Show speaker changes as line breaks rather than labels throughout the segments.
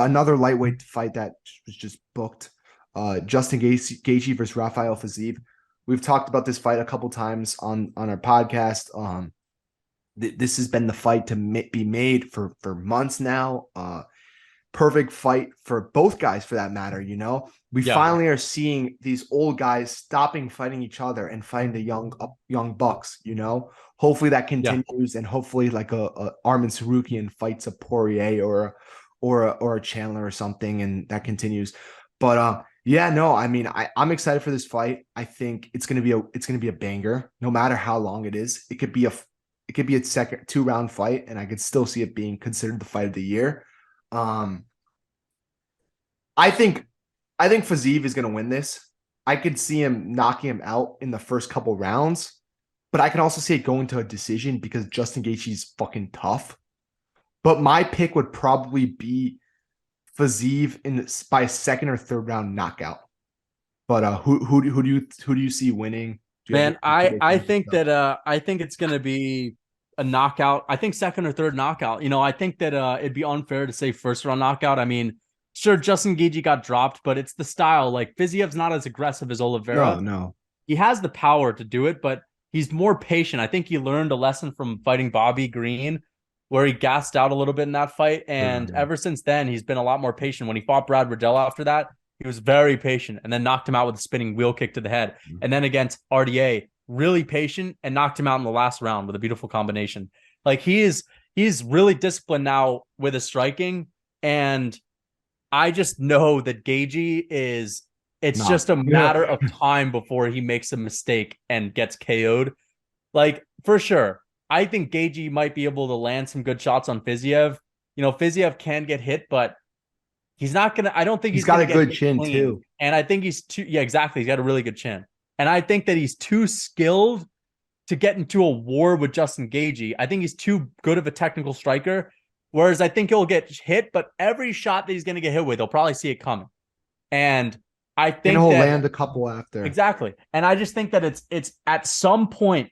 Another lightweight fight that was just booked. Justin Gaethje versus Rafael Fiziev. We've talked about this fight a couple times on our podcast. This has been the fight to be made for months now. Perfect fight for both guys, for that matter. We
Yeah.
finally are seeing these old guys stopping fighting each other and fighting the young bucks. Hopefully that
Yeah.
continues, and hopefully like a Armin Sarukian fights a Poirier or a Chandler or something, and that continues. But yeah, no, I mean, I'm excited for this fight. I think it's gonna be a banger, no matter how long it is. It could be a second 2-round fight, and I could still see it being considered the fight of the year. Um, I think Fiziev is gonna win this. I could see him knocking him out in the first couple rounds, but I can also see it going to a decision because Justin Gaethje's fucking tough. But my pick would probably be Fiziev by a second or third round knockout. But who do you see winning? Do you have
Man,
any
I
predictions and
think
stuff?
that I think it's gonna be a knockout. I think second or third knockout. I think that it'd be unfair to say first round knockout. I mean, sure, Justin Gaethje got dropped, but it's the style. Like Fiziev's not as aggressive as
No,
Oliveira.
no.
He has the power to do it, but he's more patient. I think he learned a lesson from fighting Bobby Green, where he gassed out a little bit in that fight. And
Mm-hmm.
ever since then, he's been a lot more patient. When he fought Brad Riddell after that, he was very patient and then knocked him out with a spinning wheel kick to the head. And then against RDA, really patient and knocked him out in the last round with a beautiful combination. Like he's really disciplined now with his striking. And I just know that Gagey is it's
Not.
just a
Yeah.
matter of time before he makes a mistake and gets KO'd. Like, for sure. I think Gagey might be able to land some good shots on Fiziev. Fiziev can get hit, but I don't think
He's
he's
got
gonna
a
get
good
hit
chin
clean.
too.
And I think he's too, yeah, exactly. He's got a really good chin. And I think that he's too skilled to get into a war with Justin Gaethje. I think he's too good of a technical striker. Whereas I think he'll get hit, but every shot that he's going to get hit with, they'll probably see it coming. And I
And
think
he'll
that
land a couple after.
exactly. And I just think that it's at some point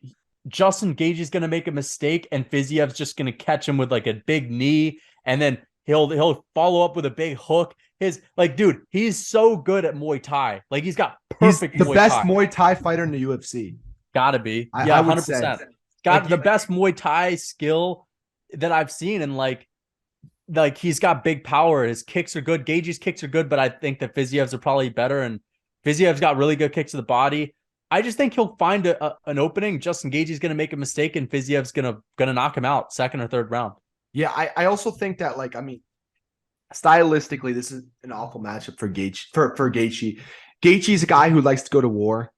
Justin Gage is going to make a mistake, and Fiziev's just going to catch him with like a big knee, and then he'll follow up with a big hook. Dude, he's so good at Muay Thai. Like he's got
He's
perfect
the
Muay
best
Thai.
Muay Thai fighter in the UFC.
Gotta be.
I,
Yeah,
I would say.
100%.
Like
Got the best Muay Thai skill that I've seen, and like he's got big power. His kicks are good. Gage's kicks are good, but I think that Fiziev's are probably better. And Fiziev's got really good kicks to the body. I just think he'll find an opening. Justin Gaethje's going to make a mistake, and Fiziev's gonna knock him out second or third round.
Yeah, I also think that, like, I mean, stylistically, this is an awful matchup for Gaethje. Gaethje's a guy who likes to go to war.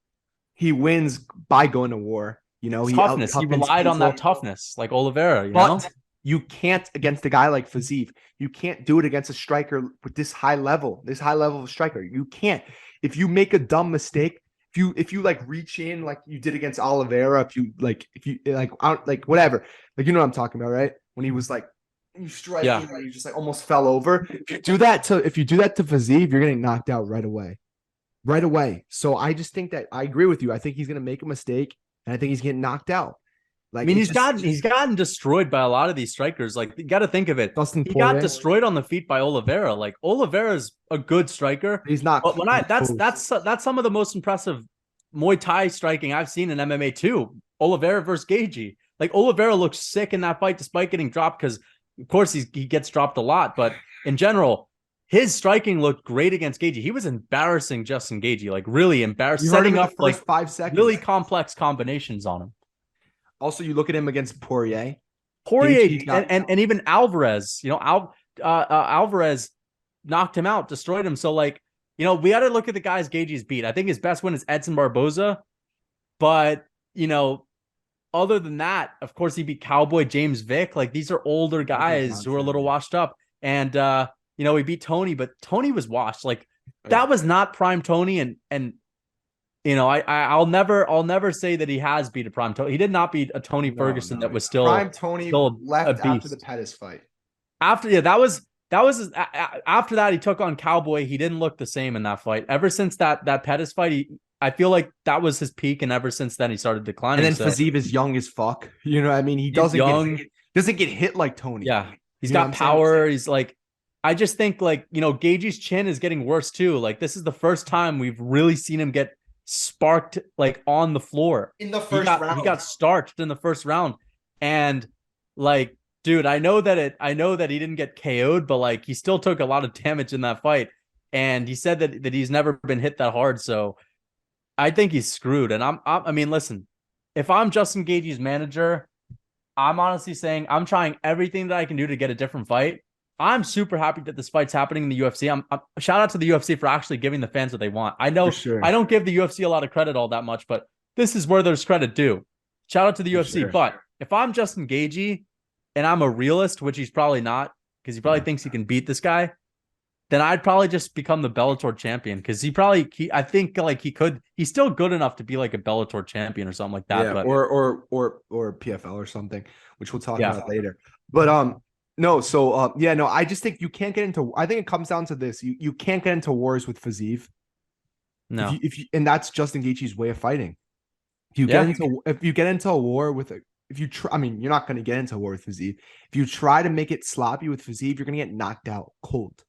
He wins by going to war. He out
Toughness. He
toughens
relied on
people.
that toughness, like Oliveira.
But you can't against a guy like Fiziev. You can't do it against a striker with this high level of striker. You can't. If you make a dumb mistake, if you like reach in like you did against Oliveira, if you out like whatever, like you know what I'm talking about, right? When he was like you strike
Yeah.
and you just like almost fell over. If you do that to Fiziev, you're getting knocked out right away. Right away. So I just think that I agree with you. I think he's gonna make a mistake and I think he's getting knocked out.
I
Like
mean,
it's
he's gotten destroyed by a lot of these strikers. Like, you got to think of it.
Dustin
He got
Poirier.
destroyed on the feet by Oliveira. Like, Oliveira's a good striker,
He's not.
but that's some of the most impressive Muay Thai striking I've seen in MMA too. Oliveira versus Gaethje. Like, Oliveira looks sick in that fight despite getting dropped because, of course, he gets dropped a lot. But in general, his striking looked great against Gaethje. He was embarrassing Justin Gaethje, like really embarrassing,
You heard him
setting
in
up
the
like
first 5 seconds.
really complex combinations on him.
Also, you look at him against Poirier.
Poirier and even Alvarez, Alvarez knocked him out, destroyed him. So we got to look at the guys Gaethje's beat. I think his best win is Edson Barboza, but other than that, of course, he beat Cowboy James Vick. Like these are older guys who are a little washed up, and he beat Tony, but Tony was washed. Like that was not prime Tony, and I'll never say that he has beat a prime Tony. He did not beat a Tony Ferguson that was still
prime Tony
still a
left after
beast.
the Pettis fight.
After that he took on Cowboy. He didn't look the same in that fight. Ever since that Pettis fight, I feel like that was his peak, and ever since then he started declining.
And then Fiziev is young as fuck. You know what I mean? He doesn't get hit like Tony.
Yeah, he's got power. He's like I just think like, Gaethje's chin is getting worse too. Like this is the first time we've really seen him get sparked like on the floor.
In the
He
first
got he
round.
got starched in the first round. And like, dude, I know that he didn't get KO'd, but like he still took a lot of damage in that fight. And he said that he's never been hit that hard. So I think he's screwed. And I mean, listen, if I'm Justin Gaethje's manager, I'm honestly saying I'm trying everything that I can do to get a different fight. I'm super happy that this fight's happening in the UFC. I'm shout out to the UFC for actually giving the fans what they want. I
For
know I
sure.
don't give the UFC a lot of credit all that much, but this is where there's credit due. Shout out to the
For
UFC.
sure.
But if I'm Justin Gaethje and I'm a realist, which he's probably not, because he probably
Yeah.
thinks he can beat this guy, then I'd probably just become the Bellator champion because I think like he's still good enough to be like a Bellator champion or something like that.
Yeah,
But
or PFL or something, which we'll talk
yeah,
about later. But no, so yeah, no, I just think you can't get into. I think it comes down to this: you can't get into wars with Fiziev
no,
if you and that's Justin Gaethje's way of fighting.
yeah,
If you get into a war with a if you try, I mean, you're not going to get into a war with Fiziev. If you try to make it sloppy with Fiziev, you're going to get knocked out cold.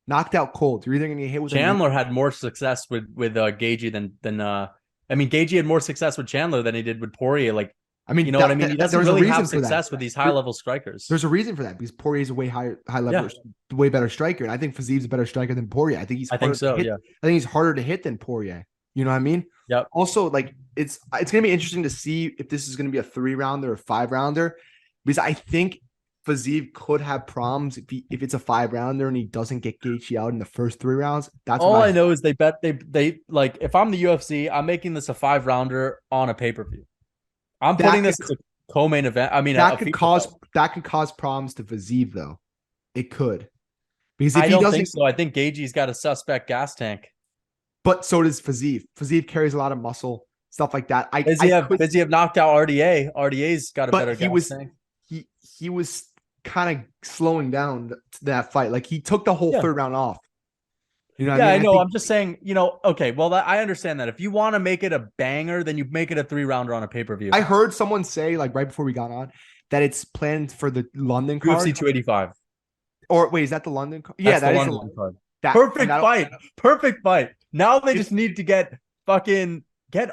Knocked out cold. You're either going to get hit with a knee.
Chandler had more success with Gaethje than I mean Gaethje had more success with Chandler than he did with Poirier. Like,
I mean,
you know what I mean? He doesn't
there's a
really have
reason for that.
success with these high level strikers.
There's a reason for that because Poirier's a way high level,
Yeah,
way better striker, and I think Fiziev's a better striker than Poirier. I think he's
I think
harder to
so.
hit.
Yeah.
I think he's harder to hit than Poirier. You know what I mean?
Yep.
Also, like it's gonna be interesting to see if this is gonna be a 3-rounder or a 5-rounder because I think Fiziev could have problems if it's a 5-rounder and he doesn't get Gaethje out in the first 3 rounds. That's
All
what
I know is they like if I'm the UFC, I'm making this a 5-rounder on a pay-per-view. I'm
that
putting
could
this as a co-main event. I mean,
that
a
could
feature
cause
fight.
that could cause problems to Fiziev though. It could because if
I
he
don't think
doesn't,
so. I think Gaethje's got a suspect gas tank.
but so does Fiziev. Fiziev carries a lot of muscle, stuff like that. I could
Fiziev knocked out RDA. RDA's got a
but
better gas tank.
he was kind of slowing down that fight. Like he took the whole
Yeah.
3rd round off. You know what I
Yeah,
mean?
I
I
know.
think
I'm just saying, okay, well, I understand that. If you want to make it a banger, then you make it a 3-rounder on a pay-per-view.
I heard someone say like right before we got on that it's planned for the London
UFC
card.
285.
Or wait, is that the London card? Yeah,
That's the
that is the
London card.
that and
Perfect
that
fight. Perfect fight. Now they
it's
just need to get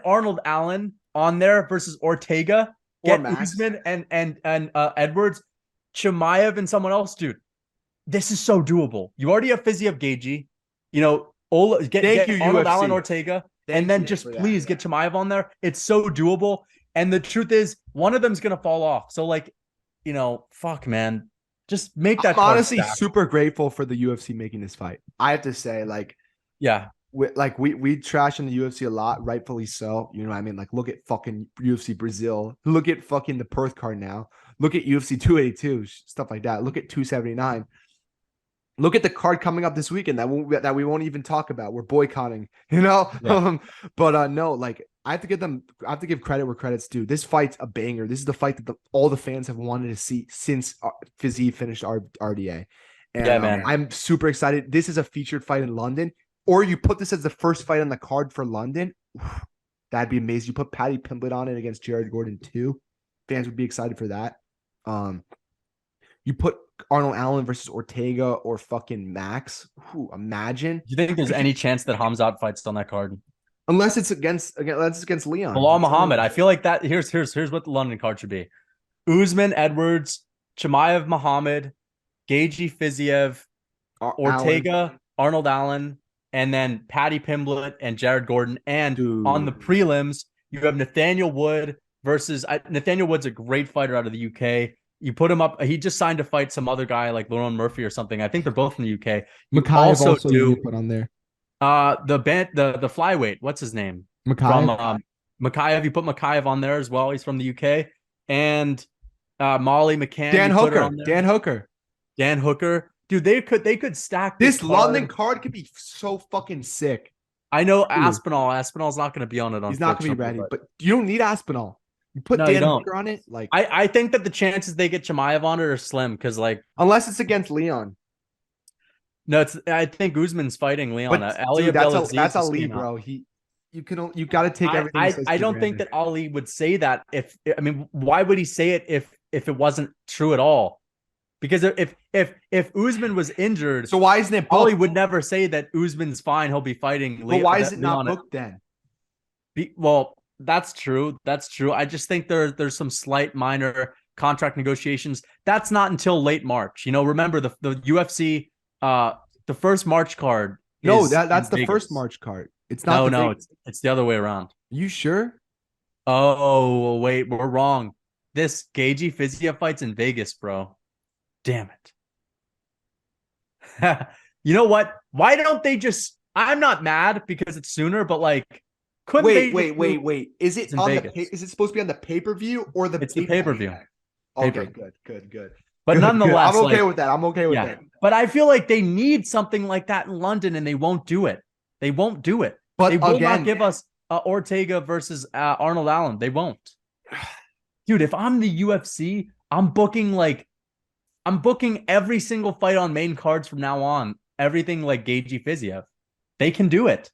Arnold Allen on there versus Ortega.
or
Get
Max.
Usman and Edwards, Chimaev, and someone else, dude. This is so doable. You already have Fiziev Gaethje.
Thank
Get
you,
Arnold
UFC.
Allen Ortega,
Thank
and then
you
just
for that.
please get Chimaev on there. It's so doable. And the truth is, one of them's gonna fall off. So like, fuck, man, just make that.
I'm honestly super grateful for the UFC making this fight. I have to say, like,
yeah,
we trash in the UFC a lot, rightfully so. You know what I mean? Like, look at fucking UFC Brazil. Look at fucking the Perth card now. Look at UFC 282, stuff like that. Look at 279. Look at the card coming up this weekend that we won't even talk about. We're boycotting, you know.
Yeah.
But no, like I have to give credit where credit's due. This fight's a banger. This is the fight that all the fans have wanted to see since Fiziev finished RDA. And
yeah, man.
I'm super excited. This is a featured fight in London, or you put this as the first fight on the card for London. That'd be amazing. You put Paddy Pimblett on it against Jared Gordon too. Fans would be excited for that. You put Arnold Allen versus Ortega or fucking Max. Imagine.
Do you think there's any chance that Hamzat fights on that card?
Unless it's against Leon.
Bilal Muhammad. I feel like that. Here's what the London card should be: Usman, Edwards, Chimaev, Muhammad, Gaethje, Fiziev, Ortega, Allen. Arnold Allen, and then Paddy Pimblett and Jared Gordon. And on the prelims, you have Nathaniel Wood versus Nathaniel Wood's a great fighter out of the UK. You put him up. He just signed to fight some other guy like Lerone Murphy or something. I think they're both from the UK. You also do
put on there.
The flyweight. What's his name?
Makayev.
From Makayev. You put Makayev on there as well. He's from the UK. And Molly McCann.
Dan Hooker.
Dude, they could stack
this London card could be so fucking sick.
I know Aspinall. Aspinall's not going to be on it.
He's not going to be ready, but you don't need Aspinall. You put Dan Hooker on it, like
I think that the chances they get Chimaev on it are slim because like
unless it's against Leon.
No, I think Usman's fighting Leon.
But, dude, that's Ali, bro. You got to take everything.
I don't think that Ali would say that. Why would he say it if it wasn't true at all? Because if Usman was injured,
So why isn't it
Holly
booked?
would never say that Usman's fine. He'll be fighting
But why is it not
Leon.
booked then?
Well, that's true. That's true. I just think there's some slight minor contract negotiations. That's not until late March. Remember the UFC the first March card
No,
is
that's
in
the first
Vegas.
March card. It's not
No,
the
no,
Vegas.
it's the other way around.
You sure?
Oh, wait, we're wrong. This Gaethje Fiziev fight's in Vegas, bro. Damn it. You know what? Why don't they just I'm not mad because it's sooner, but like couldn't they
Wait. Is it
it's in
on
Vegas.
is it supposed to be on the pay-per-view or the
It's the pay-per-view.
Okay,
Paper.
good.
But
Good. I'm
nonetheless,
okay
like
with that. I'm okay with
yeah.
that.
But I feel like they need something like that in London and they won't do it. They won't do it.
But
They will not
again,
give us Ortega versus Arnold Allen. They won't. Dude, if I'm the UFC, I'm booking every single fight on main cards from now on. Everything like Gaethje Fiziev. They can do it.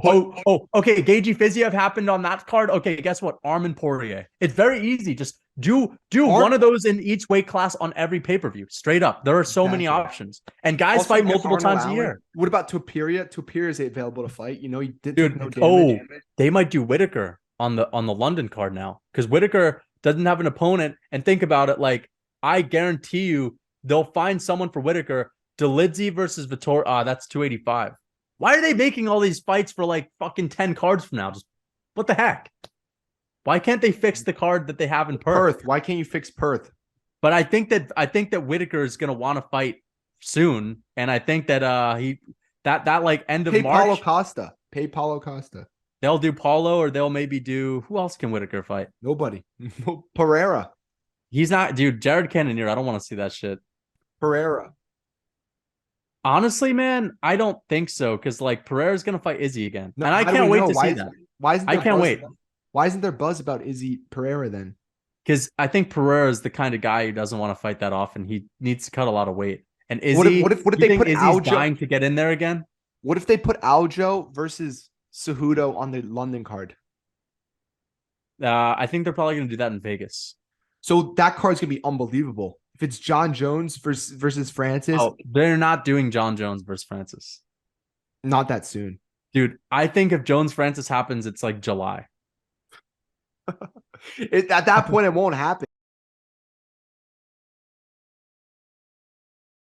Okay. Gaethje Fiziev happened on that card. Okay, guess what? Armin Poirier. It's very easy. Just do one of those in each weight class on every pay-per-view. Straight up. There are so many options. And guys
also,
fight multiple times a year.
What about Topuria? Topuria is available to fight. He did
Dude,
no damage.
they might do Whitaker on the London card now. Because Whitaker doesn't have an opponent. And think about it, like, I guarantee you they'll find someone for Whitaker. Delidze versus Vittori. That's 285. Why are they making all these fights for like fucking 10 cards from now? Just what the heck? Why can't they fix the card that they have in Perth?
Why can't you fix Perth?
But I think that Whitaker is gonna want to fight soon, and I think that that like end of March.
Pay Paulo Costa.
They'll do Paulo, or they'll maybe do who else can Whitaker fight?
Nobody. Pereira.
He's not, dude. Jared Cannonier. I don't want to see that shit.
Pereira.
Honestly, man, I don't think so because like Pereira's gonna fight Izzy again, and I can't wait to see that. I can't wait.
Why isn't there buzz about Izzy Pereira then?
Because I think Pereira is the kind of guy who doesn't want to fight that often. He needs to cut a lot of weight. And Izzy,
what if they put
Izzy's dying to get in there again?
What if they put Aljo versus Cejudo on the London card?
I think they're probably going to do that in Vegas.
So that card's going to be unbelievable. If it's John Jones versus Francis.
Oh, they're not doing John Jones versus Francis.
Not that soon.
Dude, I think if Jones Francis happens, it's like July.
At that point, it won't happen.